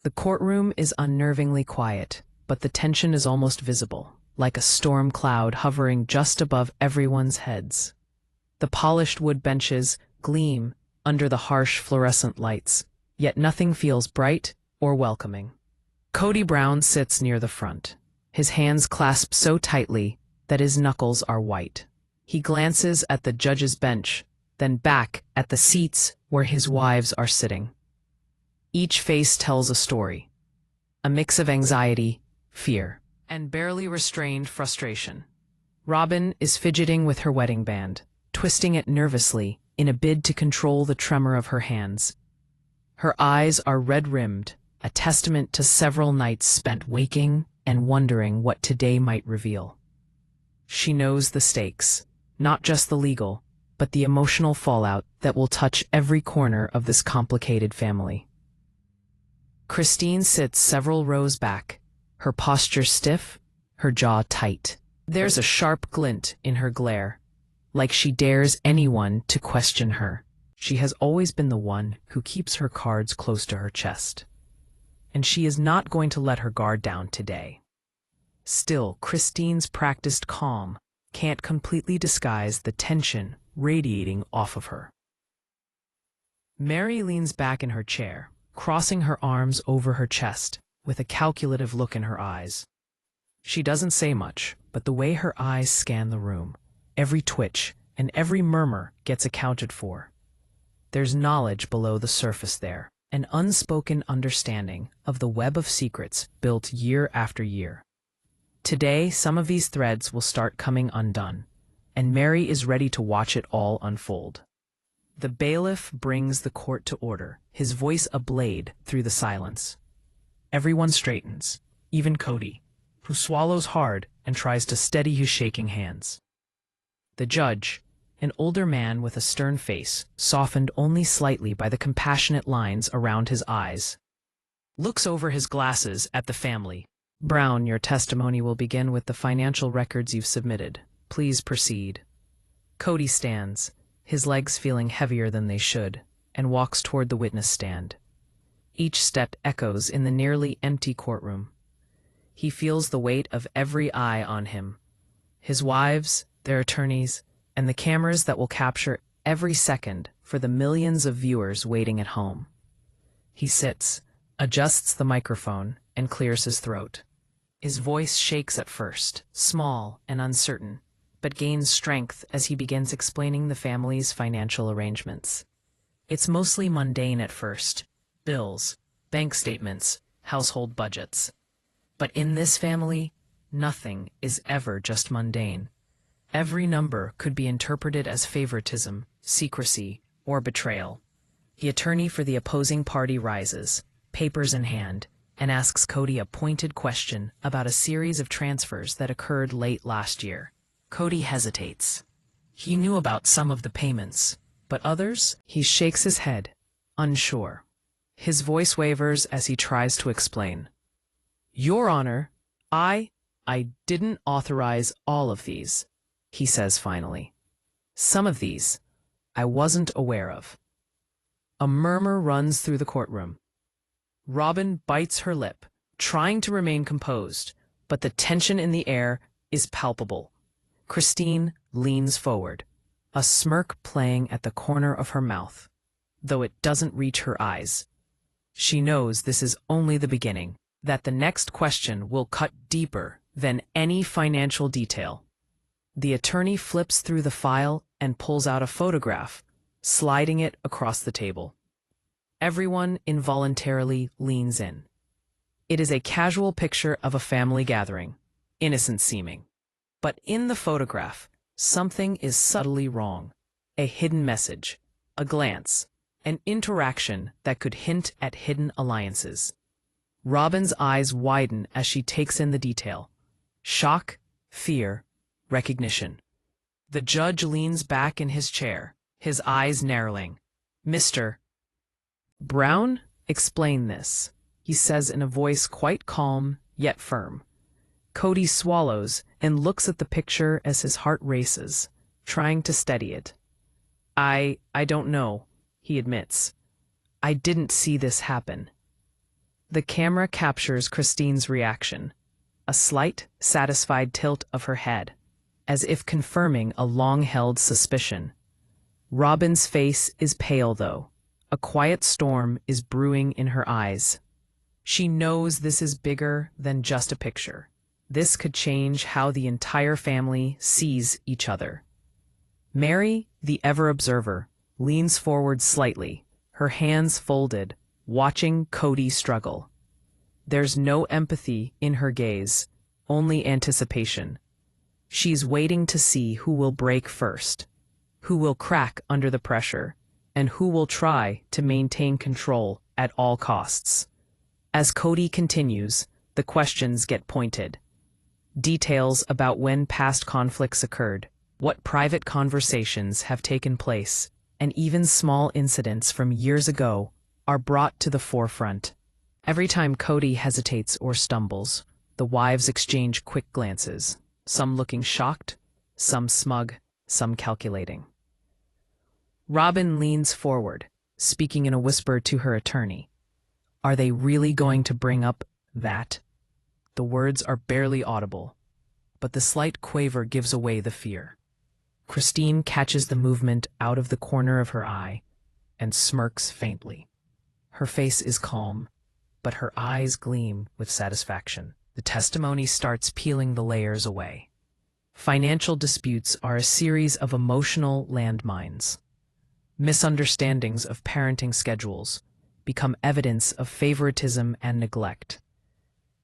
The courtroom is unnervingly quiet, but the tension is almost visible, like a storm cloud hovering just above everyone's heads. The polished wood benches gleam under the harsh fluorescent lights, yet nothing feels bright or welcoming. Kody Brown sits near the front, his hands clasped so tightly that his knuckles are white. He glances at the judge's bench, then back at the seats where his wives are sitting. Each face tells a story, a mix of anxiety, fear, and barely restrained frustration. Robyn is fidgeting with her wedding band, twisting it nervously in a bid to control the tremor of her hands. Her eyes are red-rimmed, a testament to several nights spent waking and wondering what today might reveal. She knows the stakes, not just the legal, but the emotional fallout that will touch every corner of this complicated family. Christine sits several rows back, her posture stiff, her jaw tight. There's a sharp glint in her glare, like she dares anyone to question her. She has always been the one who keeps her cards close to her chest, and she is not going to let her guard down today. Still, Christine's practiced calm can't completely disguise the tension radiating off of her. Meri leans back in her chair, crossing her arms over her chest, with a calculative look in her eyes. She doesn't say much, but the way her eyes scan the room, every twitch and every murmur gets accounted for. There's knowledge below the surface there, an unspoken understanding of the web of secrets built year after year. Today, some of these threads will start coming undone, and Meri is ready to watch it all unfold. The bailiff brings the court to order, his voice ablade through the silence. Everyone straightens, even Kody, who swallows hard and tries to steady his shaking hands. The judge, an older man with a stern face, softened only slightly by the compassionate lines around his eyes, looks over his glasses at the family. Brown, your testimony will begin with the financial records you've submitted. Please proceed. Kody stands, his legs feeling heavier than they should, and walks toward the witness stand. Each step echoes in the nearly empty courtroom. He feels the weight of every eye on him, his wives, their attorneys, and the cameras that will capture every second for the millions of viewers waiting at home. He sits, adjusts the microphone, and clears his throat. His voice shakes at first, small and uncertain, but gains strength as he begins explaining the family's financial arrangements. It's mostly mundane at first: bills, bank statements, household budgets. But in this family, nothing is ever just mundane. Every number could be interpreted as favoritism, secrecy, or betrayal. The attorney for the opposing party rises, papers in hand, and asks Kody a pointed question about a series of transfers that occurred late last year. Kody hesitates. He knew about some of the payments, but others? He shakes his head, unsure. His voice wavers as he tries to explain. Your Honor, I didn't authorize all of these, he says finally. Some of these I wasn't aware of. A murmur runs through the courtroom. Robyn bites her lip, trying to remain composed, but the tension in the air is palpable. Christine leans forward, a smirk playing at the corner of her mouth, though it doesn't reach her eyes. She knows this is only the beginning, that the next question will cut deeper than any financial detail. The attorney flips through the file and pulls out a photograph, sliding it across the table. Everyone involuntarily leans in. It is a casual picture of a family gathering, innocent seeming. But in the photograph, something is subtly wrong. A hidden message, a glance, an interaction that could hint at hidden alliances. Robyn's eyes widen as she takes in the detail. Shock, fear, recognition. The judge leans back in his chair, his eyes narrowing. Mr. Brown, explain this, he says in a voice quite calm yet firm. Kody swallows and looks at the picture as his heart races, trying to steady it. I don't know, he admits. I didn't see this happen. The camera captures Christine's reaction, a slight, satisfied tilt of her head, as if confirming a long-held suspicion. Robyn's face is pale, though. A quiet storm is brewing in her eyes. She knows this is bigger than just a picture. This could change how the entire family sees each other. Meri, the ever-observer, leans forward slightly, her hands folded, watching Kody struggle. There's no empathy in her gaze, only anticipation. She's waiting to see who will break first, who will crack under the pressure, and who will try to maintain control at all costs. As Kody continues, the questions get pointed. Details about when past conflicts occurred, what private conversations have taken place, and even small incidents from years ago are brought to the forefront. Every time Kody hesitates or stumbles, the wives exchange quick glances, some looking shocked, some smug, some calculating. Robyn leans forward, speaking in a whisper to her attorney. Are they really going to bring up that? The words are barely audible, but the slight quaver gives away the fear. Christine catches the movement out of the corner of her eye and smirks faintly. Her face is calm, but her eyes gleam with satisfaction. The testimony starts peeling the layers away. Financial disputes are a series of emotional landmines. Misunderstandings of parenting schedules become evidence of favoritism and neglect.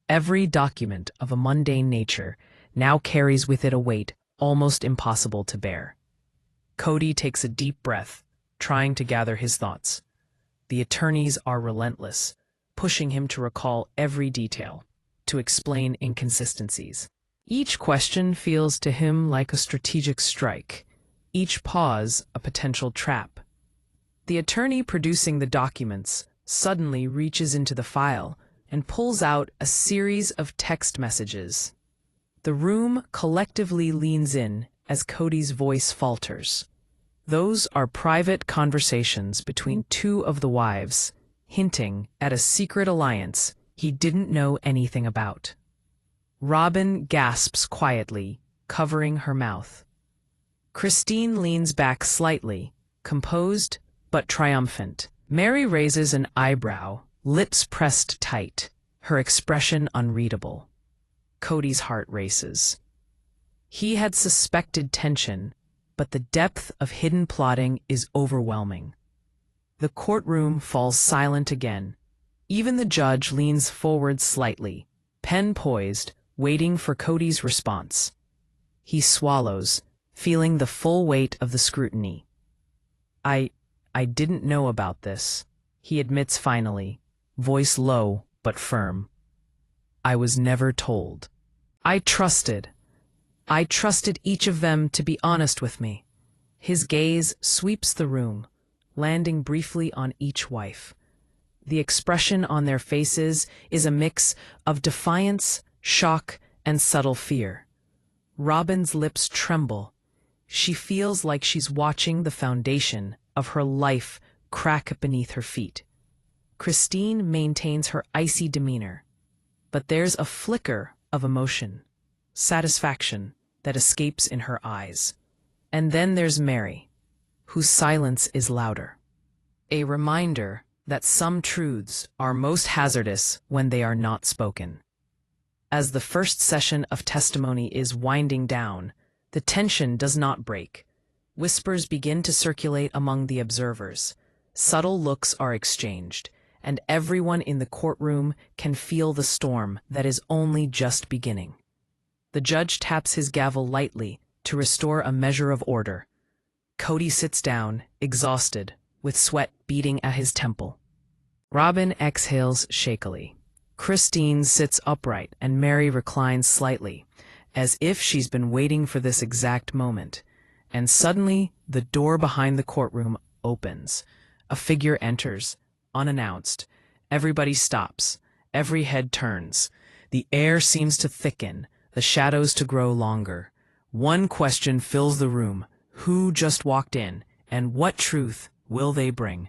Every document of a mundane nature now carries with it a weight almost impossible to bear. Kody takes a deep breath, trying to gather his thoughts. The attorneys are relentless, pushing him to recall every detail, to explain inconsistencies. Each question feels to him like a strategic strike, each pause a potential trap. The attorney producing the documents suddenly reaches into the file and pulls out a series of text messages. The room collectively leans in as Kody's voice falters. Those are private conversations between two of the wives, hinting at a secret alliance he didn't know anything about. Robyn gasps quietly, covering her mouth. Christine leans back slightly, composed but triumphant. Meri raises an eyebrow, lips pressed tight, her expression unreadable. Kody's heart races. He had suspected tension, but the depth of hidden plotting is overwhelming. The courtroom falls silent again. Even the judge leans forward slightly, pen poised, waiting for Kody's response. He swallows, feeling the full weight of the scrutiny. I didn't know about this, he admits finally, voice low but firm. I was never told. I trusted each of them to be honest with me. His gaze sweeps the room, landing briefly on each wife. The expression on their faces is a mix of defiance, shock, and subtle fear. Robyn's lips tremble. She feels like she's watching the foundation of her life crack beneath her feet. Christine maintains her icy demeanor, but there's a flicker of emotion, satisfaction that escapes in her eyes. And then there's Meri, whose silence is louder. A reminder that some truths are most hazardous when they are not spoken. As the first session of testimony is winding down, the tension does not break. Whispers begin to circulate among the observers. Subtle looks are exchanged, and everyone in the courtroom can feel the storm that is only just beginning. The judge taps his gavel lightly to restore a measure of order. Kody sits down, exhausted, with sweat beating at his temple. Robyn exhales shakily. Christine sits upright and Meri reclines slightly, as if she's been waiting for this exact moment. And suddenly, the door behind the courtroom opens. A figure enters, unannounced. Everybody stops. Every head turns. The air seems to thicken, the shadows to grow longer. One question fills the room. Who just walked in, and what truth will they bring?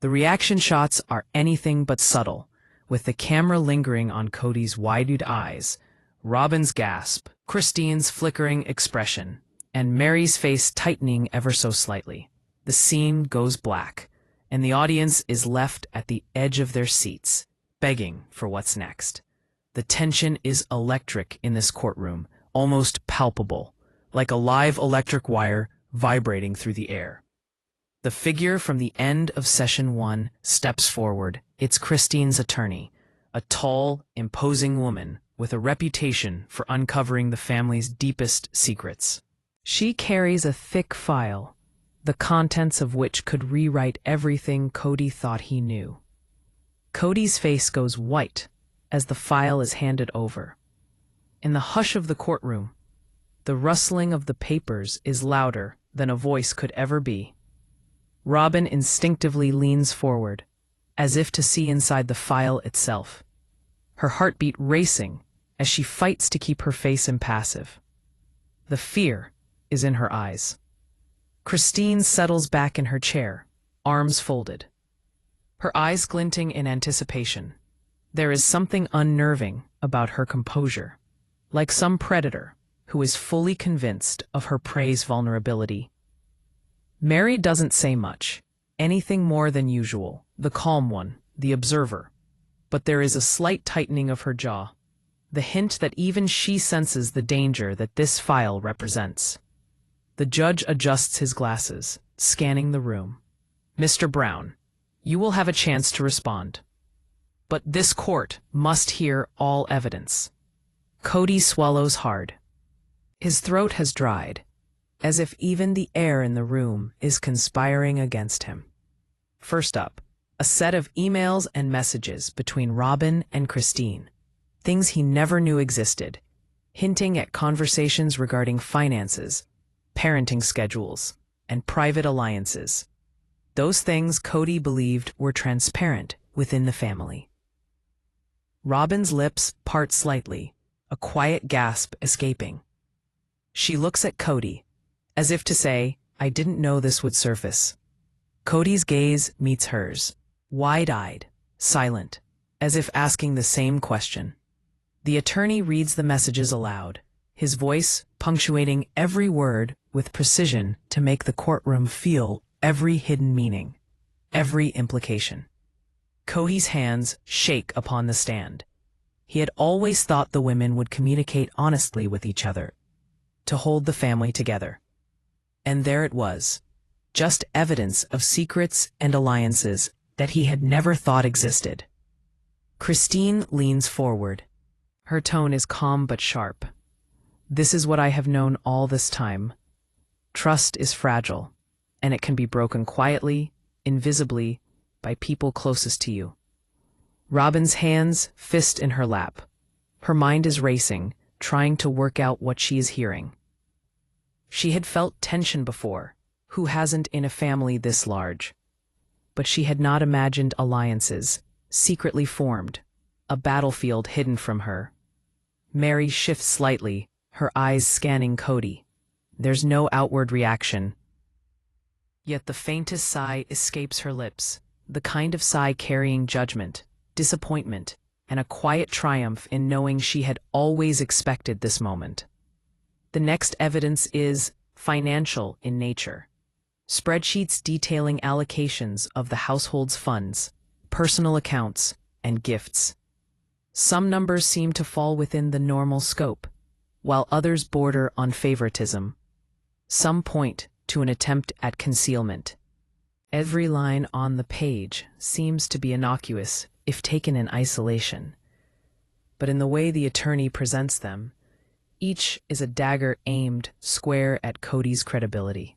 The reaction shots are anything but subtle. With the camera lingering on Kody's wide-eyed eyes, Robyn's gasp, Christine's flickering expression, and Meri's face tightening ever so slightly. The scene goes black, and the audience is left at the edge of their seats, begging for what's next. The tension is electric in this courtroom, almost palpable, like a live electric wire vibrating through the air. The figure from the end of session 1 steps forward. It's Christine's attorney, a tall, imposing woman with a reputation for uncovering the family's deepest secrets. She carries a thick file, the contents of which could rewrite everything Kody thought he knew. Kody's face goes white as the file is handed over. In the hush of the courtroom, the rustling of the papers is louder than a voice could ever be. Robyn instinctively leans forward, as if to see inside the file itself, her heartbeat racing as she fights to keep her face impassive. The fear is in her eyes. Christine settles back in her chair, arms folded, her eyes glinting in anticipation. There is something unnerving about her composure, like some predator who is fully convinced of her prey's vulnerability. Meri doesn't say much, anything more than usual, the calm one, the observer. But there is a slight tightening of her jaw, the hint that even she senses the danger that this file represents. The judge adjusts his glasses, scanning the room. "Mr. Brown, you will have a chance to respond. But this court must hear all evidence." Kody swallows hard. His throat has dried, as if even the air in the room is conspiring against him. First up, a set of emails and messages between Robyn and Christine, things he never knew existed, hinting at conversations regarding finances, parenting schedules, and private alliances. Those things Kody believed were transparent within the family. Robyn's lips part slightly, a quiet gasp escaping. She looks at Kody, as if to say, "I didn't know this would surface." Kody's gaze meets hers, wide-eyed, silent, as if asking the same question. The attorney reads the messages aloud, his voice punctuating every word with precision to make the courtroom feel every hidden meaning, every implication. Kody's hands shake upon the stand. He had always thought the women would communicate honestly with each other, to hold the family together. And there it was, just evidence of secrets and alliances that he had never thought existed. Christine leans forward. Her tone is calm but sharp. "This is what I have known all this time. Trust is fragile, and it can be broken quietly, invisibly, by people closest to you." Robyn's hands fist in her lap. Her mind is racing, trying to work out what she is hearing. She had felt tension before. Who hasn't in a family this large? But she had not imagined alliances, secretly formed, a battlefield hidden from her. Meri shifts slightly, her eyes scanning Kody. There's no outward reaction. Yet the faintest sigh escapes her lips, the kind of sigh carrying judgment, disappointment, and a quiet triumph in knowing she had always expected this moment. The next evidence is financial in nature. Spreadsheets detailing allocations of the household's funds, personal accounts, and gifts. Some numbers seem to fall within the normal scope, while others border on favoritism. Some point to an attempt at concealment. Every line on the page seems to be innocuous if taken in isolation. But in the way the attorney presents them, each is a dagger aimed square at Kody's credibility.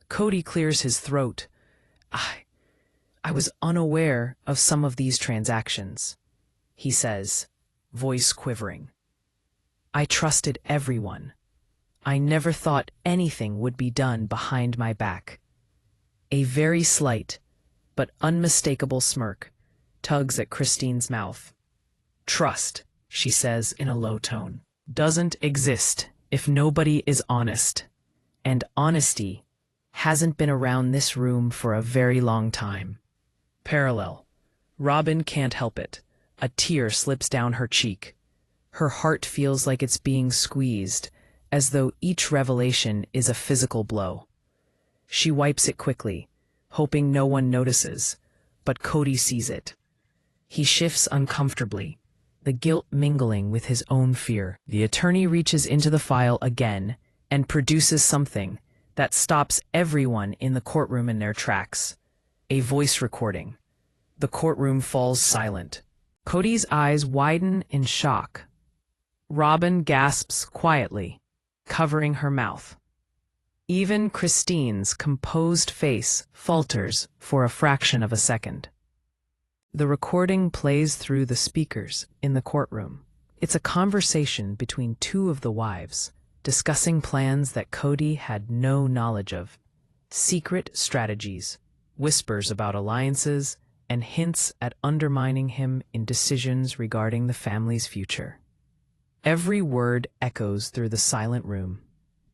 Kody clears his throat. I was unaware of some of these transactions," he says, voice quivering. "I trusted everyone. I never thought anything would be done behind my back." A very slight, but unmistakable smirk tugs at Christine's mouth. "Trust," she says in a low tone, "doesn't exist if nobody is honest. And honesty hasn't been around this room for a very long time." Parallel. Robyn can't help it. A tear slips down her cheek. Her heart feels like it's being squeezed, as though each revelation is a physical blow. She wipes it quickly, hoping no one notices, but Kody sees it. He shifts uncomfortably, the guilt mingling with his own fear. The attorney reaches into the file again and produces something that stops everyone in the courtroom in their tracks. A voice recording. The courtroom falls silent. Kody's eyes widen in shock. Robyn gasps quietly, covering her mouth. Even Christine's composed face falters for a fraction of a second. The recording plays through the speakers in the courtroom. It's a conversation between two of the wives, discussing plans that Kody had no knowledge of. Secret strategies, whispers about alliances, and hints at undermining him in decisions regarding the family's future. Every word echoes through the silent room,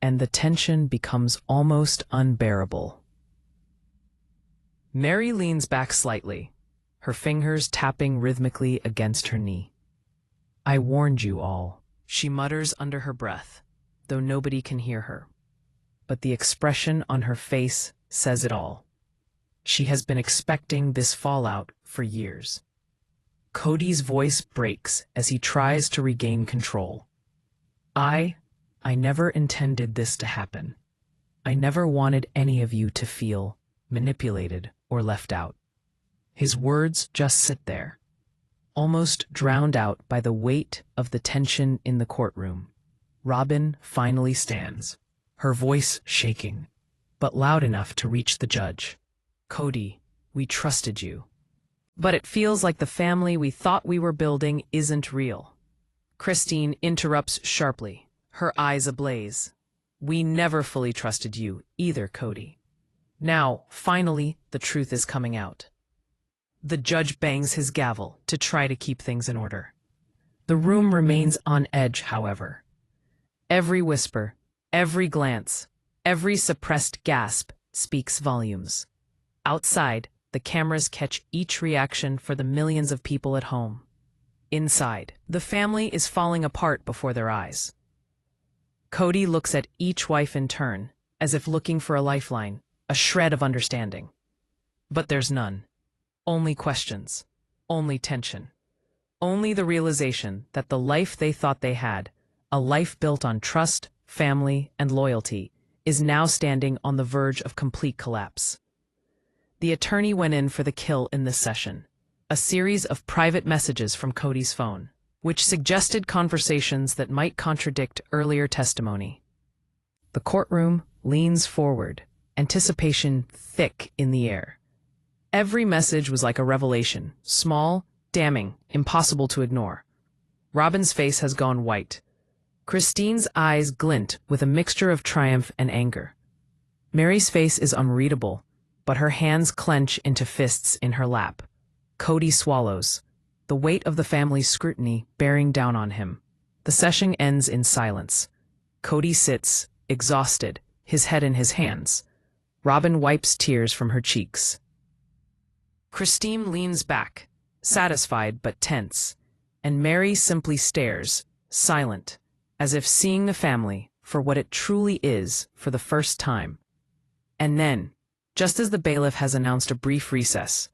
and the tension becomes almost unbearable. Meri leans back slightly, her fingers tapping rhythmically against her knee. "I warned you all," she mutters under her breath, though nobody can hear her. But the expression on her face says it all. She has been expecting this fallout for years. Kody's voice breaks as he tries to regain control. I never intended this to happen. I never wanted any of you to feel manipulated or left out." His words just sit there, almost drowned out by the weight of the tension in the courtroom. Robyn finally stands, her voice shaking, but loud enough to reach the judge. "Kody, we trusted you. But it feels like the family we thought we were building isn't real." Christine interrupts sharply, her eyes ablaze. "We never fully trusted you either, Kody. Now, finally, the truth is coming out." The judge bangs his gavel to try to keep things in order. The room remains on edge, however. Every whisper, every glance, every suppressed gasp speaks volumes. Outside, the cameras catch each reaction for the millions of people at home. Inside, the family is falling apart before their eyes. Kody looks at each wife in turn, as if looking for a lifeline, a shred of understanding. But there's none. Only questions. Only tension. Only the realization that the life they thought they had, a life built on trust, family, and loyalty, is now standing on the verge of complete collapse. The attorney went in for the kill in this session, a series of private messages from Kody's phone, which suggested conversations that might contradict earlier testimony. The courtroom leans forward, anticipation thick in the air. Every message was like a revelation, small, damning, impossible to ignore. Robyn's face has gone white. Christine's eyes glint with a mixture of triumph and anger. Meri's face is unreadable, but her hands clench into fists in her lap. Kody swallows, the weight of the family's scrutiny bearing down on him. The session ends in silence. Kody sits, exhausted, his head in his hands. Robyn wipes tears from her cheeks. Christine leans back, satisfied but tense, and Meri simply stares, silent, as if seeing the family for what it truly is for the first time. And then, just as the bailiff has announced a brief recess,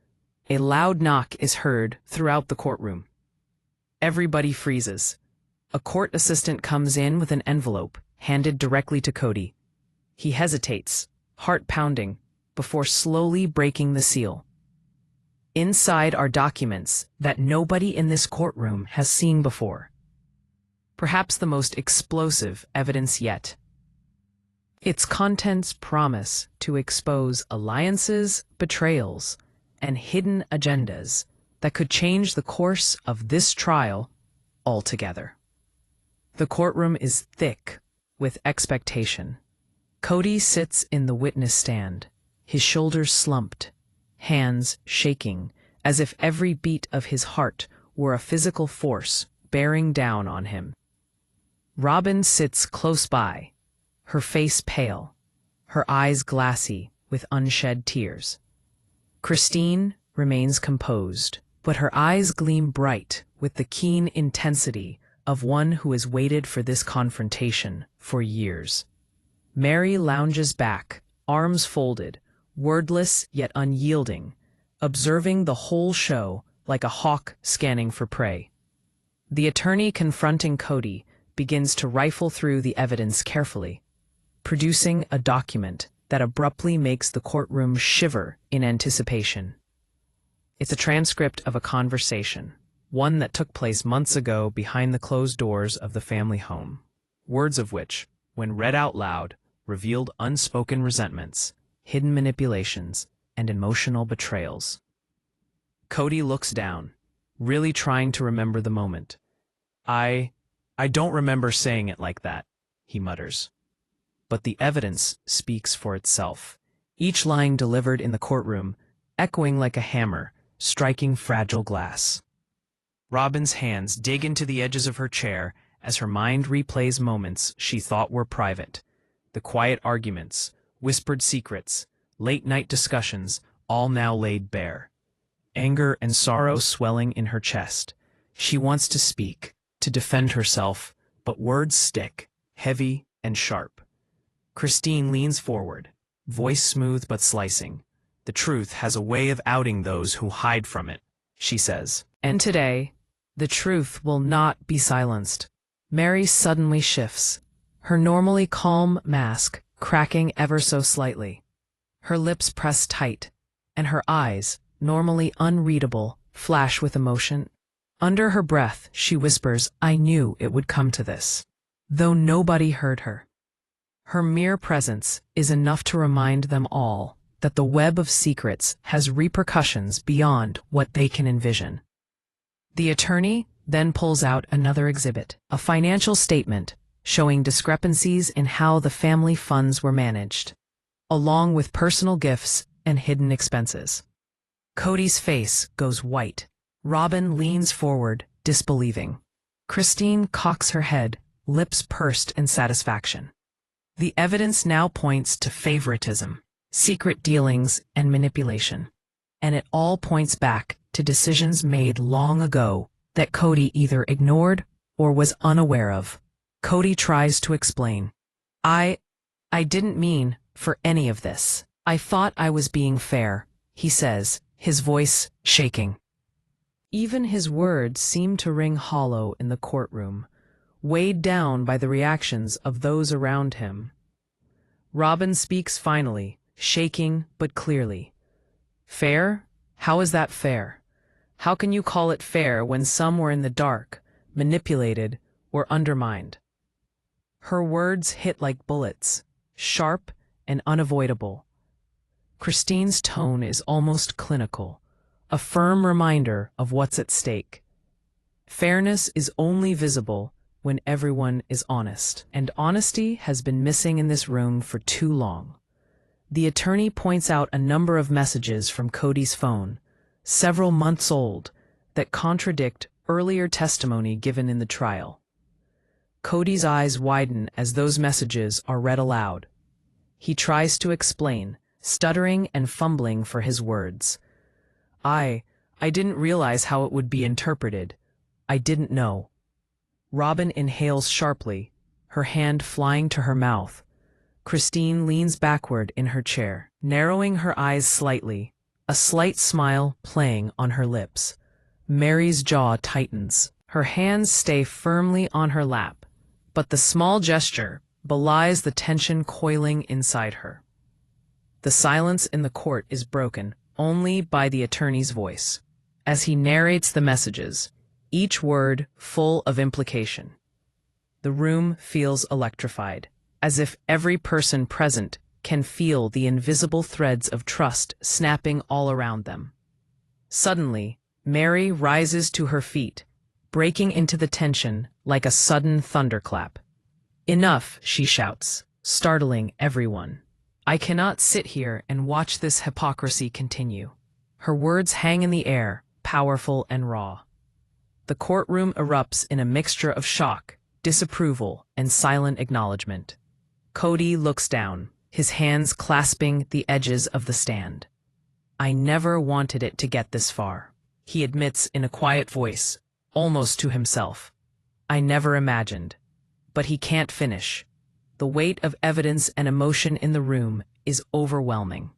a loud knock is heard throughout the courtroom. Everybody freezes. A court assistant comes in with an envelope handed directly to Kody. He hesitates, heart pounding, before slowly breaking the seal. Inside are documents that nobody in this courtroom has seen before. Perhaps the most explosive evidence yet. Its contents promise to expose alliances, betrayals, and hidden agendas that could change the course of this trial altogether. The courtroom is thick with expectation. Kody sits in the witness stand, his shoulders slumped, hands shaking, as if every beat of his heart were a physical force bearing down on him. Robyn sits close by, her face pale, her eyes glassy with unshed tears. Christine remains composed, but her eyes gleam bright with the keen intensity of one who has waited for this confrontation for years. Meri lounges back, arms folded, wordless yet unyielding, observing the whole show like a hawk scanning for prey. The attorney confronting Kody begins to rifle through the evidence carefully, producing a document that abruptly makes the courtroom shiver in anticipation. It's a transcript of a conversation, one that took place months ago behind the closed doors of the family home, words of which, when read out loud, revealed unspoken resentments, hidden manipulations, and emotional betrayals. Kody looks down, really trying to remember the moment. I don't remember saying it like that, he mutters. But the evidence speaks for itself, each line delivered in the courtroom, echoing like a hammer, striking fragile glass. Robyn's hands dig into the edges of her chair as her mind replays moments she thought were private. The quiet arguments, whispered secrets, late-night discussions, all now laid bare. Anger and sorrow swelling in her chest. She wants to speak, to defend herself, but words stick, heavy and sharp. Christine leans forward, voice smooth but slicing. The truth has a way of outing those who hide from it, she says. And today, the truth will not be silenced. Meri suddenly shifts, her normally calm mask cracking ever so slightly. Her lips press tight, and her eyes, normally unreadable, flash with emotion. Under her breath, she whispers, "I knew it would come to this." Though nobody heard her. Her mere presence is enough to remind them all that the web of secrets has repercussions beyond what they can envision. The attorney then pulls out another exhibit, a financial statement showing discrepancies in how the family funds were managed, along with personal gifts and hidden expenses. Kody's face goes white. Robyn leans forward, disbelieving. Christine cocks her head, lips pursed in satisfaction. The evidence now points to favoritism, secret dealings, and manipulation. And it all points back to decisions made long ago that Kody either ignored or was unaware of. Kody tries to explain. I didn't mean for any of this. I thought I was being fair, he says, his voice shaking. Even his words seem to ring hollow in the courtroom, weighed down by the reactions of those around him. Robyn speaks finally, shaking but clearly. Fair? How is that fair? How can you call it fair when some were in the dark, manipulated, or undermined? Her words hit like bullets, sharp and unavoidable. Christine's tone is almost clinical, a firm reminder of what's at stake. Fairness is only visible when everyone is honest, and honesty has been missing in this room for too long. The attorney points out a number of messages from Kody's phone, several months old, that contradict earlier testimony given in the trial. Kody's eyes widen as those messages are read aloud. He tries to explain, stuttering and fumbling for his words. I didn't realize how it would be interpreted. I didn't know. Robyn inhales sharply, her hand flying to her mouth. Christine leans backward in her chair, narrowing her eyes slightly, a slight smile playing on her lips. Meri's jaw tightens. Her hands stay firmly on her lap, but the small gesture belies the tension coiling inside her. The silence in the court is broken only by the attorney's voice, as he narrates the messages, each word full of implication. The room feels electrified, as if every person present can feel the invisible threads of trust snapping all around them. Suddenly, Meri rises to her feet, breaking into the tension like a sudden thunderclap. Enough, she shouts, startling everyone. I cannot sit here and watch this hypocrisy continue. Her words hang in the air, powerful and raw. The courtroom erupts in a mixture of shock, disapproval, and silent acknowledgement. Kody looks down, his hands clasping the edges of the stand. I never wanted it to get this far, He admits in a quiet voice, almost to himself. I never imagined. But he can't finish. The weight of evidence and emotion in the room is overwhelming.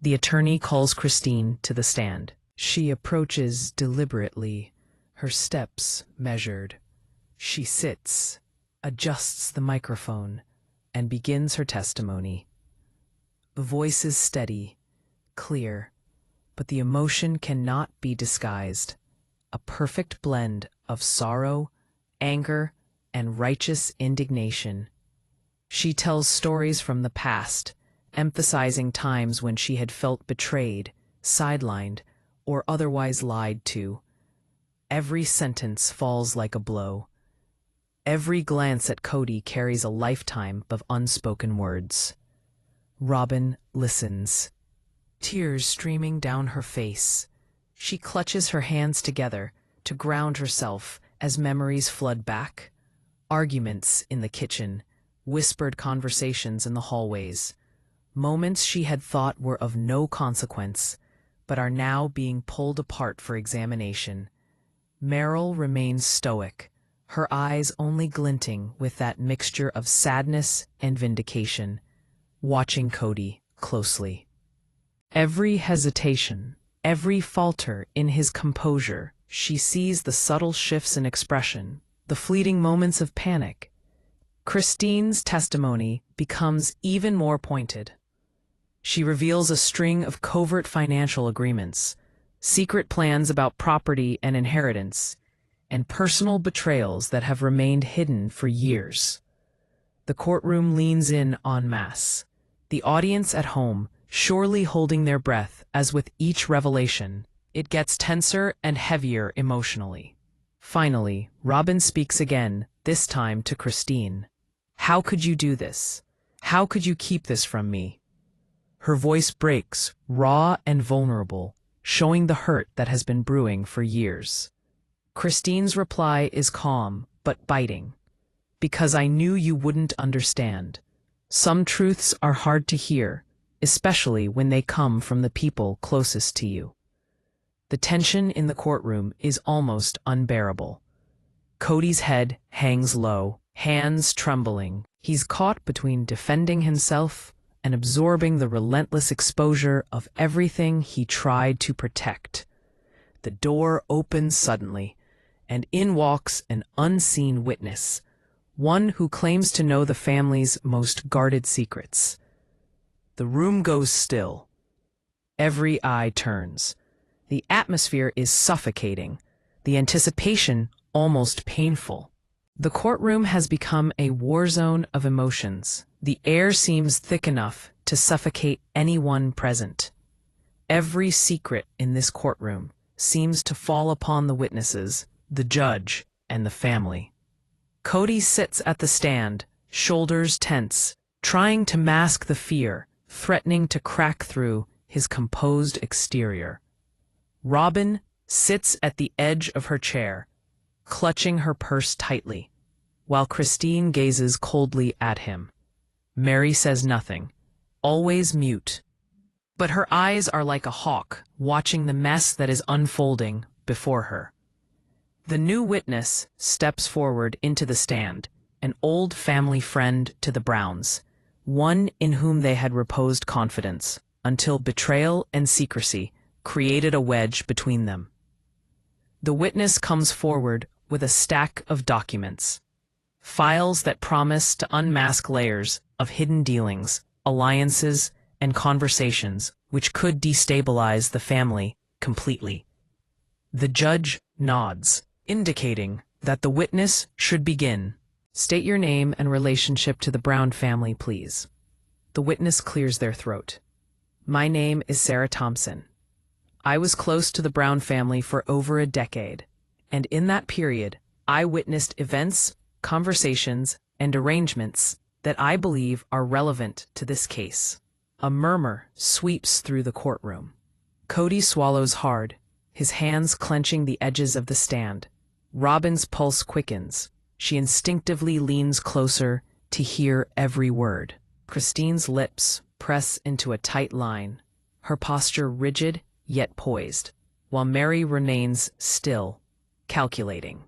The attorney calls Christine to the stand. She approaches deliberately, her steps measured. She sits, adjusts the microphone, and begins her testimony. The voice is steady, clear, but the emotion cannot be disguised. A perfect blend of sorrow, anger, and righteous indignation. She tells stories from the past, emphasizing times when she had felt betrayed, sidelined, or otherwise lied to. Every sentence falls like a blow. Every glance at Kody carries a lifetime of unspoken words. Robyn listens, tears streaming down her face. She clutches her hands together to ground herself as memories flood back. Arguments in the kitchen, whispered conversations in the hallways, moments she had thought were of no consequence, but are now being pulled apart for examination. Meri remains stoic, her eyes only glinting with that mixture of sadness and vindication, watching Kody closely. Every hesitation, every falter in his composure, she sees the subtle shifts in expression, the fleeting moments of panic. Christine's testimony becomes even more pointed. She reveals a string of covert financial agreements, secret plans about property and inheritance, and personal betrayals that have remained hidden for years. The courtroom leans in en masse, the audience at home surely holding their breath as with each revelation, it gets tenser and heavier emotionally. Finally, Robyn speaks again, this time to Christine. How could you do this? How could you keep this from me? Her voice breaks, raw and vulnerable, showing the hurt that has been brewing for years. Christine's reply is calm, but biting. Because I knew you wouldn't understand. Some truths are hard to hear, especially when they come from the people closest to you. The tension in the courtroom is almost unbearable. Kody's head hangs low, hands trembling. He's caught between defending himself and absorbing the relentless exposure of everything he tried to protect. The door opens suddenly, and in walks an unseen witness, one who claims to know the family's most guarded secrets. The room goes still. Every eye turns. The atmosphere is suffocating, the anticipation almost painful. The courtroom has become a war zone of emotions. The air seems thick enough to suffocate anyone present. Every secret in this courtroom seems to fall upon the witnesses, the judge, and the family. Kody sits at the stand, shoulders tense, trying to mask the fear, threatening to crack through his composed exterior. Robyn sits at the edge of her chair, clutching her purse tightly, while Christine gazes coldly at him. Meri says nothing, always mute, but her eyes are like a hawk watching the mess that is unfolding before her. The new witness steps forward into the stand, an old family friend to the Browns, one in whom they had reposed confidence, until betrayal and secrecy created a wedge between them. The witness comes forward with a stack of documents, files that promise to unmask layers of hidden dealings, alliances, and conversations which could destabilize the family completely. The judge nods, indicating that the witness should begin. State your name and relationship to the Brown family, please. The witness clears their throat. My name is Sarah Thompson. I was close to the Brown family for over a decade, and in that period, I witnessed events, conversations, and arrangements that I believe are relevant to this case. A murmur sweeps through the courtroom. Kody swallows hard, his hands clenching the edges of the stand. Robyn's pulse quickens. She instinctively leans closer to hear every word. Christine's lips press into a tight line, her posture rigid yet poised. while Meri remains still, calculating.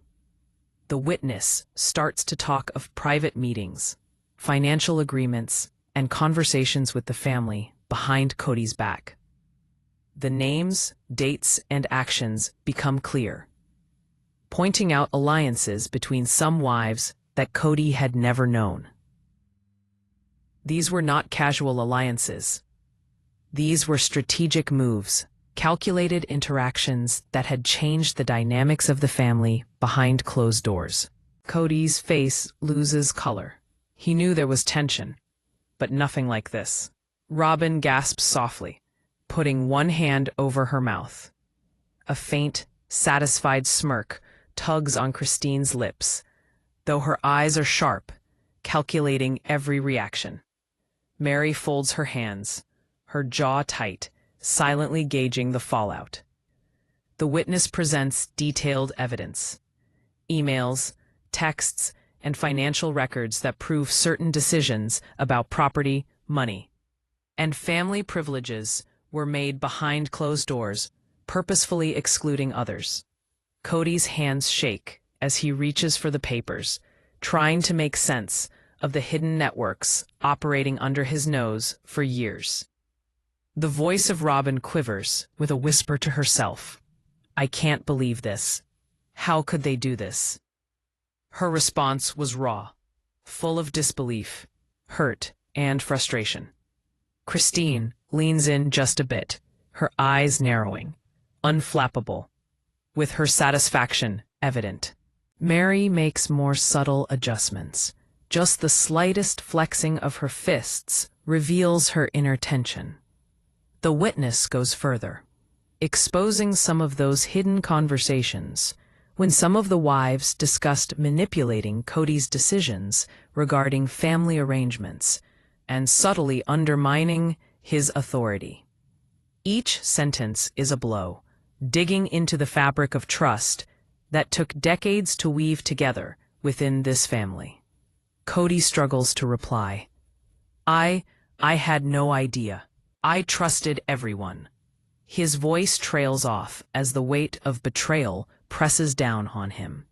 The witness starts to talk of private meetings, financial agreements, and conversations with the family behind Kody's back. The names, dates, and actions become clear, pointing out alliances between some wives that Kody had never known. These were not casual alliances. These were strategic moves, calculated interactions that had changed the dynamics of the family behind closed doors. Kody's face loses color. He knew there was tension, but nothing like this. Robyn gasps softly, putting one hand over her mouth. A faint, satisfied smirk tugs on Christine's lips, though her eyes are sharp, calculating every reaction. Meri folds her hands, her jaw tight, silently gauging the fallout. The witness presents detailed evidence. Emails, texts, and financial records that prove certain decisions about property, money, and family privileges were made behind closed doors, purposefully excluding others. Kody's hands shake as he reaches for the papers, trying to make sense of the hidden networks operating under his nose for years. The voice of Robyn quivers with a whisper to herself. "I can't believe this. How could they do this?" Her response was raw, full of disbelief, hurt, and frustration. Christine leans in just a bit, her eyes narrowing, unflappable, with her satisfaction evident. Meri makes more subtle adjustments. Just the slightest flexing of her fists reveals her inner tension. The witness goes further, exposing some of those hidden conversations when some of the wives discussed manipulating Kody's decisions regarding family arrangements and subtly undermining his authority. Each sentence is a blow, digging into the fabric of trust that took decades to weave together within this family. Kody struggles to reply. I had no idea. I trusted everyone." His voice trails off as the weight of betrayal presses down on him.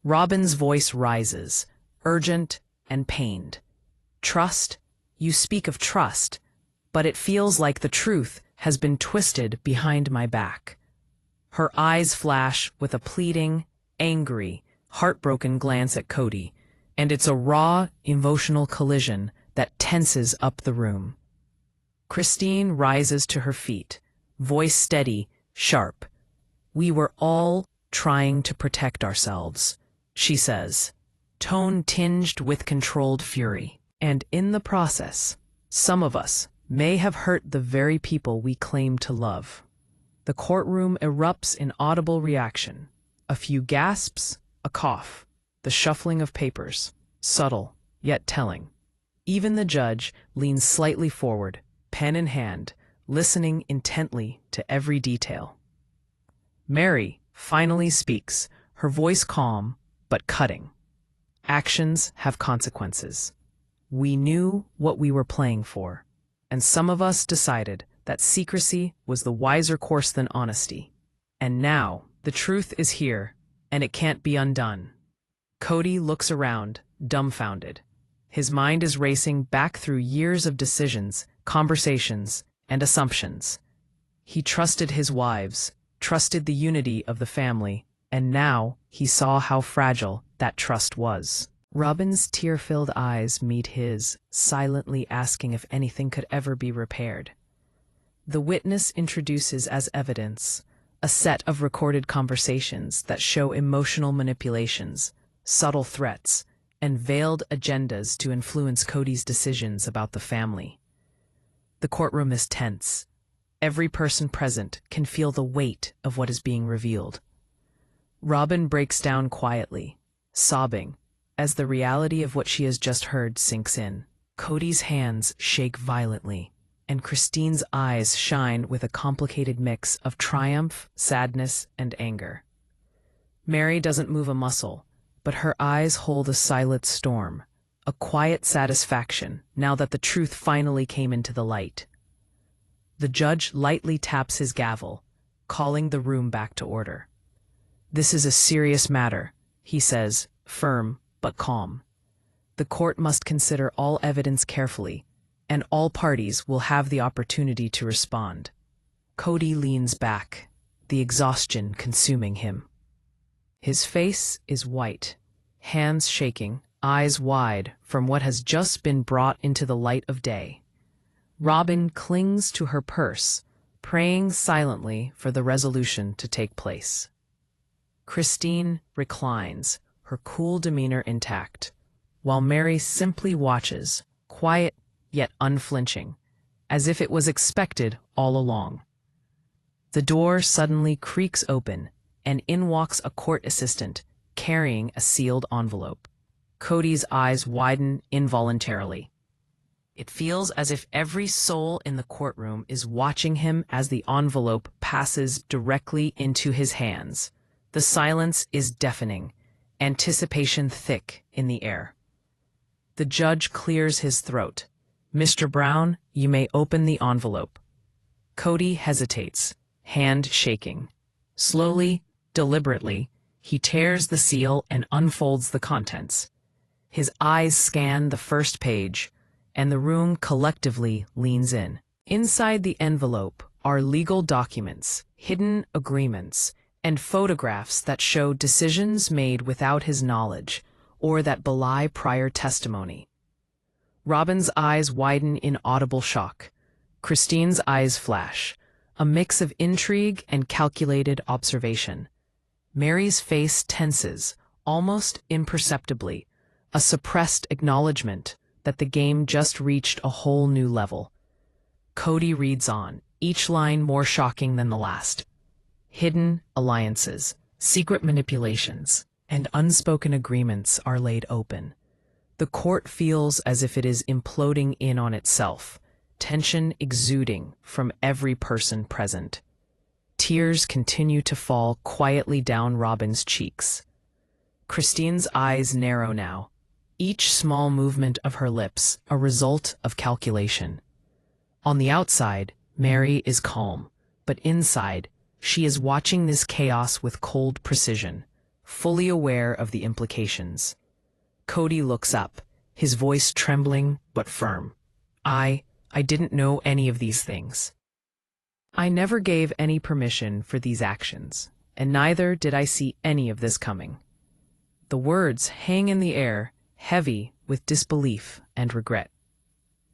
Robyn's voice rises, urgent and pained. "Trust? You speak of trust, but it feels like the truth has been twisted behind my back." Her eyes flash with a pleading, angry, heartbroken glance at Kody, and it's a raw, emotional collision that tenses up the room. Christine rises to her feet, voice steady, sharp. "We were all trying to protect ourselves," she says, tone tinged with controlled fury. "And in the process, some of us may have hurt the very people we claim to love." The courtroom erupts in audible reaction. A few gasps, a cough, the shuffling of papers, subtle yet telling. Even the judge leans slightly forward, pen in hand, listening intently to every detail. Meri finally speaks, her voice calm but cutting. "Actions have consequences. We knew what we were playing for, and some of us decided that secrecy was the wiser course than honesty. And now the truth is here, and it can't be undone." Kody looks around, dumbfounded. His mind is racing back through years of decisions, conversations, and assumptions. He trusted his wives, trusted the unity of the family, and now he saw how fragile that trust was. Robyn's tear-filled eyes meet his, silently asking if anything could ever be repaired. The witness introduces as evidence a set of recorded conversations that show emotional manipulations, subtle threats, and veiled agendas to influence Kody's decisions about the family. The courtroom is tense. Every person present can feel the weight of what is being revealed. Robyn breaks down quietly, sobbing, as the reality of what she has just heard sinks in. Kody's hands shake violently, and Christine's eyes shine with a complicated mix of triumph, sadness, and anger. Meri doesn't move a muscle, but her eyes hold a silent storm, a quiet satisfaction now that the truth finally came into the light. The judge lightly taps his gavel, calling the room back to order. "This is a serious matter," he says, firm but calm. "The court must consider all evidence carefully, and all parties will have the opportunity to respond." Kody leans back, the exhaustion consuming him. His face is white, hands shaking, eyes wide from what has just been brought into the light of day. Robyn clings to her purse, praying silently for the resolution to take place. Christine reclines, her cool demeanor intact, while Meri simply watches, quiet yet unflinching, as if it was expected all along. The door suddenly creaks open, and in walks a court assistant, carrying a sealed envelope. Kody's eyes widen involuntarily. It feels as if every soul in the courtroom is watching him as the envelope passes directly into his hands. The silence is deafening, anticipation thick in the air. The judge clears his throat. "Mr. Brown, you may open the envelope." Kody hesitates, hand shaking. Slowly, deliberately, he tears the seal and unfolds the contents. His eyes scan the first page, and the room collectively leans in. Inside the envelope are legal documents, hidden agreements, and photographs that show decisions made without his knowledge or that belie prior testimony. Robyn's eyes widen in audible shock. Christine's eyes flash, a mix of intrigue and calculated observation. Meri's face tenses, almost imperceptibly, a suppressed acknowledgement that the game just reached a whole new level. Kody reads on, each line more shocking than the last. Hidden alliances, secret manipulations, and unspoken agreements are laid open. The court feels as if it is imploding in on itself, tension exuding from every person present. Tears continue to fall quietly down Robyn's cheeks. Christine's eyes narrow now, each small movement of her lips a result of calculation. On the outside, Meri is calm, but inside, she is watching this chaos with cold precision, fully aware of the implications. Kody looks up, his voice trembling but firm. I didn't know any of these things. I never gave any permission for these actions, and neither did I see any of this coming." The words hang in the air, heavy with disbelief and regret.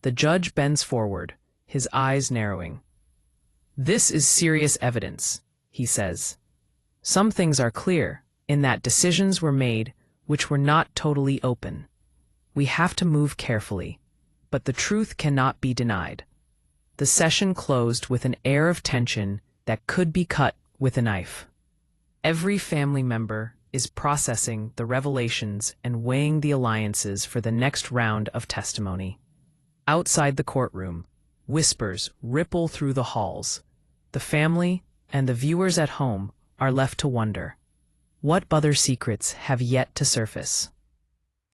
The judge bends forward, his eyes narrowing. "This is serious evidence," he says. "Some things are clear, in that decisions were made which were not totally open. We have to move carefully, but the truth cannot be denied." The session closed with an air of tension that could be cut with a knife. Every family member is processing the revelations and weighing the alliances for the next round of testimony. Outside the courtroom, whispers ripple through the halls. The family and the viewers at home are left to wonder, what other secrets have yet to surface?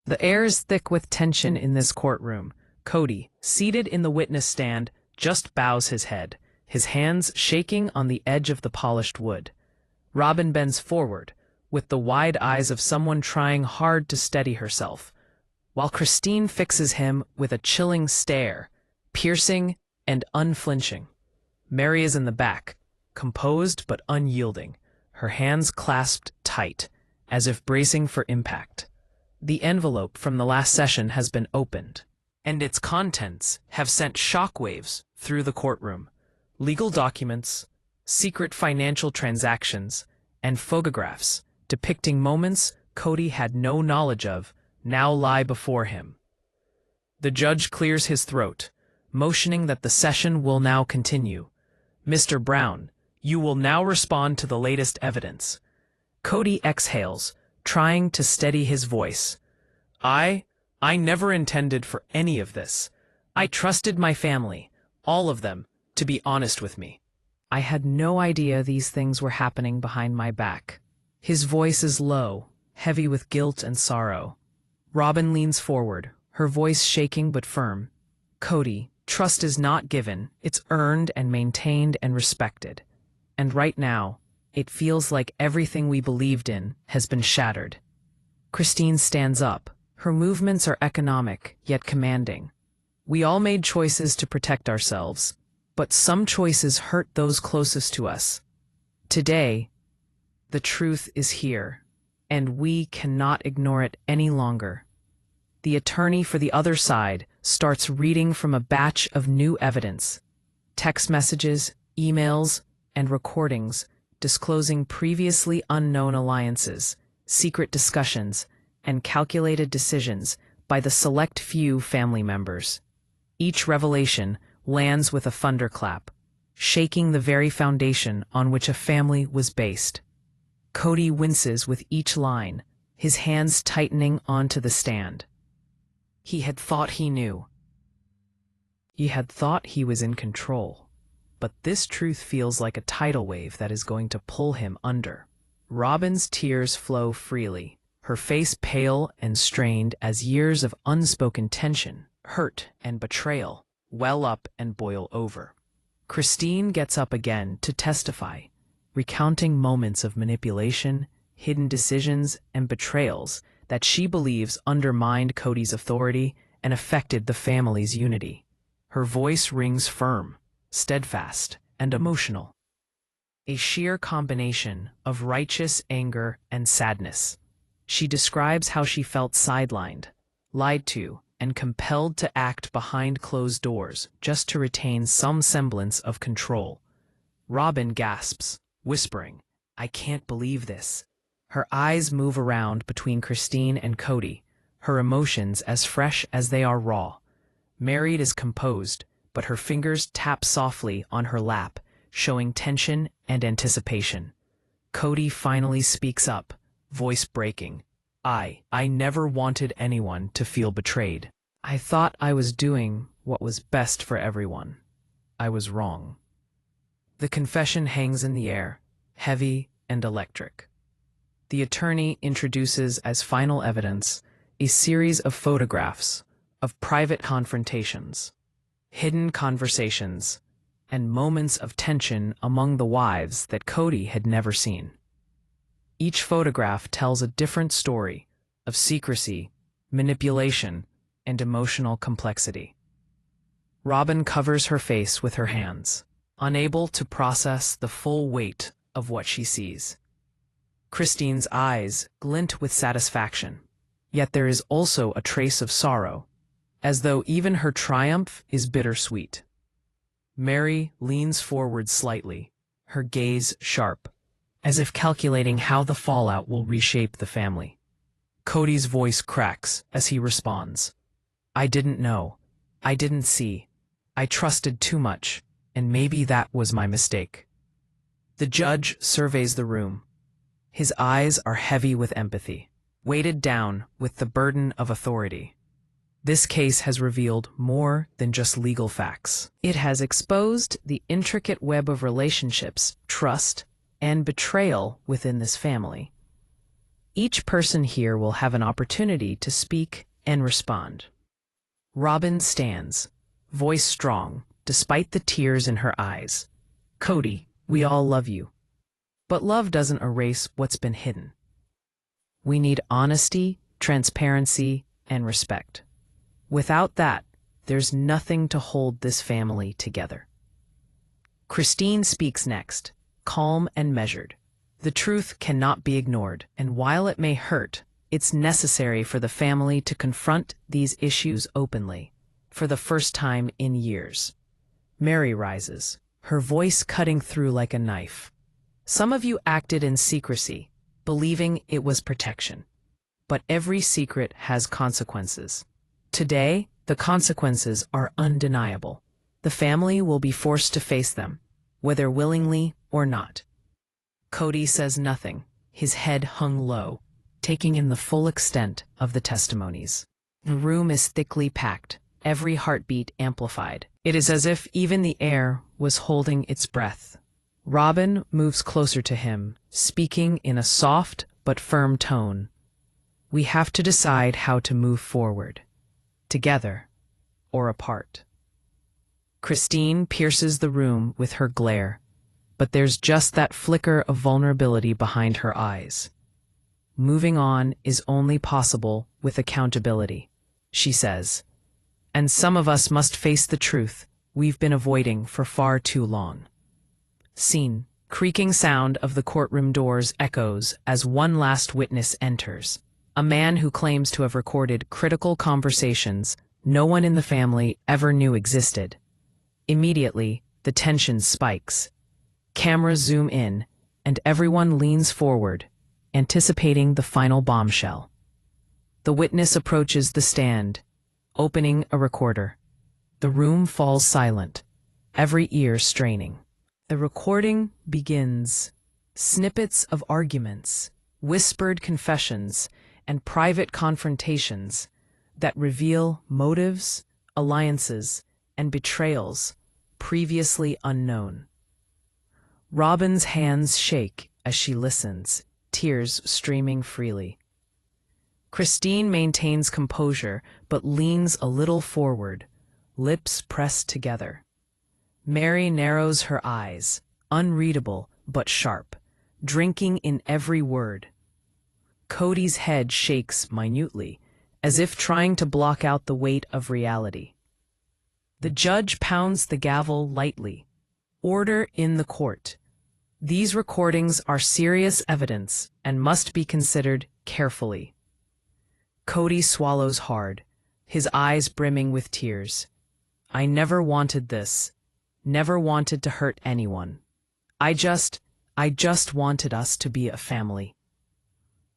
The air is thick with tension in this courtroom. Kody, seated in the witness stand, just bows his head, his hands shaking on the edge of the polished wood. Robyn bends forward, with the wide eyes of someone trying hard to steady herself, while Christine fixes him with a chilling stare, piercing and unflinching. Meri is in the back, composed but unyielding, her hands clasped tight, as if bracing for impact. The envelope from the last session has been opened, and its contents have sent shockwaves through the courtroom. Legal documents, secret financial transactions, and photographs depicting moments Kody had no knowledge of now lie before him. The judge clears his throat, motioning that the session will now continue. "Mr. Brown, you will now respond to the latest evidence." Kody exhales, trying to steady his voice. I never intended for any of this. I trusted my family, all of them, to be honest with me. I had no idea these things were happening behind my back." His voice is low, heavy with guilt and sorrow. Robyn leans forward, her voice shaking but firm. "Kody, trust is not given, it's earned and maintained and respected. and right now, it feels like everything we believed in has been shattered. Christine stands up. Her movements are economic, yet commanding. We all made choices to protect ourselves, but some choices hurt those closest to us. Today, the truth is here, and we cannot ignore it any longer. The attorney for the other side starts reading from a batch of new evidence, text messages, emails, and recordings disclosing previously unknown alliances, secret discussions, and calculated decisions by the select few family members. Each revelation lands with a thunderclap, shaking the very foundation on which a family was based. Kody winces with each line, his hands tightening onto the stand. He had thought he knew. He had thought he was in control. But this truth feels like a tidal wave that is going to pull him under. Robyn's tears flow freely, her face pale and strained as years of unspoken tension, hurt, and betrayal well up and boil over. Christine gets up again to testify, recounting moments of manipulation, hidden decisions, and betrayals that she believes undermined Kody's authority and affected the family's unity. Her voice rings firm, steadfast, and emotional. A sheer combination of righteous anger and sadness. She describes how she felt sidelined, lied to, and compelled to act behind closed doors just to retain some semblance of control. Robyn gasps, whispering, "I can't believe this." Her eyes move around between Christine and Kody, her emotions as fresh as they are raw. Meri is composed, but her fingers tap softly on her lap, showing tension and anticipation. Kody finally speaks up, voice breaking. I never wanted anyone to feel betrayed. I thought I was doing what was best for everyone. I was wrong. The confession hangs in the air, heavy and electric. The attorney introduces as final evidence a series of photographs of private confrontations, hidden conversations, and moments of tension among the wives that Kody had never seen. Each photograph tells a different story of secrecy, manipulation, and emotional complexity. Robyn covers her face with her hands, unable to process the full weight of what she sees. Christine's eyes glint with satisfaction, yet there is also a trace of sorrow, as though even her triumph is bittersweet. Meri leans forward slightly, her gaze sharp, as if calculating how the fallout will reshape the family. Kody's voice cracks as he responds. I didn't know. I didn't see. I trusted too much, and maybe that was my mistake. The judge surveys the room. His eyes are heavy with empathy, weighted down with the burden of authority. This case has revealed more than just legal facts. It has exposed the intricate web of relationships, trust, and betrayal within this family. Each person here will have an opportunity to speak and respond. Robyn stands, voice strong, despite the tears in her eyes. Kody, we all love you. But love doesn't erase what's been hidden. We need honesty, transparency, and respect. Without that, there's nothing to hold this family together. Christine speaks next, calm and measured. The truth cannot be ignored, and while it may hurt, it's necessary for the family to confront these issues openly, for the first time in years. Meri rises, her voice cutting through like a knife. Some of you acted in secrecy, believing it was protection. But every secret has consequences. Today, the consequences are undeniable. The family will be forced to face them, whether willingly or not. Kody says nothing, his head hung low, taking in the full extent of the testimonies. The room is thickly packed, every heartbeat amplified. It is as if even the air was holding its breath. Robyn moves closer to him, speaking in a soft but firm tone. We have to decide how to move forward, together or apart. Christine pierces the room with her glare, but there's just that flicker of vulnerability behind her eyes. Moving on is only possible with accountability, she says. And some of us must face the truth we've been avoiding for far too long. Scene. Creaking sound of the courtroom doors echoes as one last witness enters. A man who claims to have recorded critical conversations no one in the family ever knew existed. Immediately, the tension spikes. Cameras zoom in, and everyone leans forward, anticipating the final bombshell. The witness approaches the stand, opening a recorder. The room falls silent, every ear straining. The recording begins. Snippets of arguments, whispered confessions, and private confrontations that reveal motives, alliances, and betrayals previously unknown. Robyn's hands shake as she listens, tears streaming freely. Christine maintains composure but leans a little forward, lips pressed together. Meri narrows her eyes, unreadable but sharp, drinking in every word. Kody's head shakes minutely, as if trying to block out the weight of reality. The judge pounds the gavel lightly. Order in the court. These recordings are serious evidence and must be considered carefully. Kody swallows hard, his eyes brimming with tears. I never wanted this. Never wanted to hurt anyone. I just wanted us to be a family.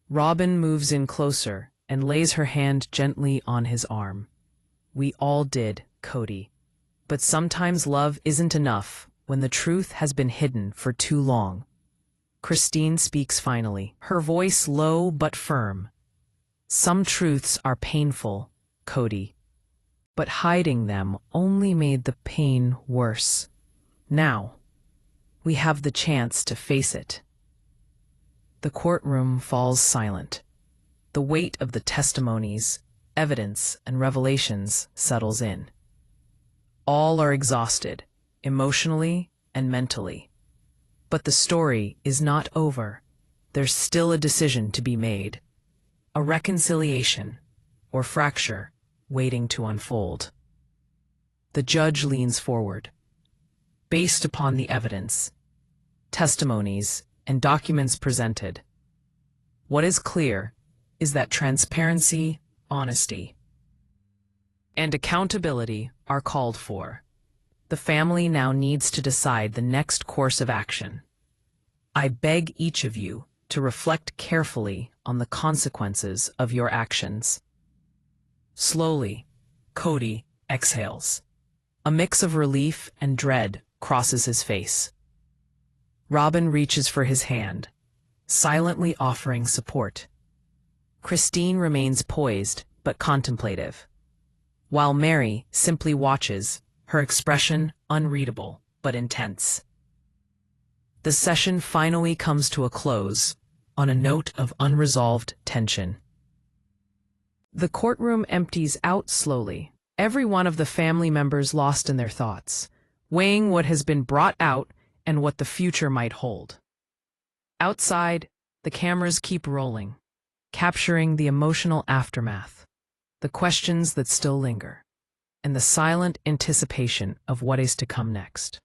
Robyn moves in closer and lays her hand gently on his arm. We all did, Kody. But sometimes love isn't enough when the truth has been hidden for too long. Christine speaks finally, her voice low but firm. Some truths are painful, Kody, but hiding them only made the pain worse. Now, we have the chance to face it. The courtroom falls silent. The weight of the testimonies, evidence, and revelations settles in. All are exhausted, emotionally and mentally. But the story is not over. There's still a decision to be made. A reconciliation, or fracture, waiting to unfold. The judge leans forward. Based upon the evidence, testimonies, and documents presented, what is clear is that transparency, honesty, and accountability are called for. The family now needs to decide the next course of action. I beg each of you to reflect carefully on the consequences of your actions. Slowly, Kody exhales. A mix of relief and dread crosses his face. Robyn reaches for his hand, silently offering support. Christine remains poised but contemplative, while Meri simply watches, her expression unreadable but intense. The session finally comes to a close on a note of unresolved tension. The courtroom empties out slowly, every one of the family members lost in their thoughts, weighing what has been brought out and what the future might hold. Outside, the cameras keep rolling, capturing the emotional aftermath, the questions that still linger, and the silent anticipation of what is to come next.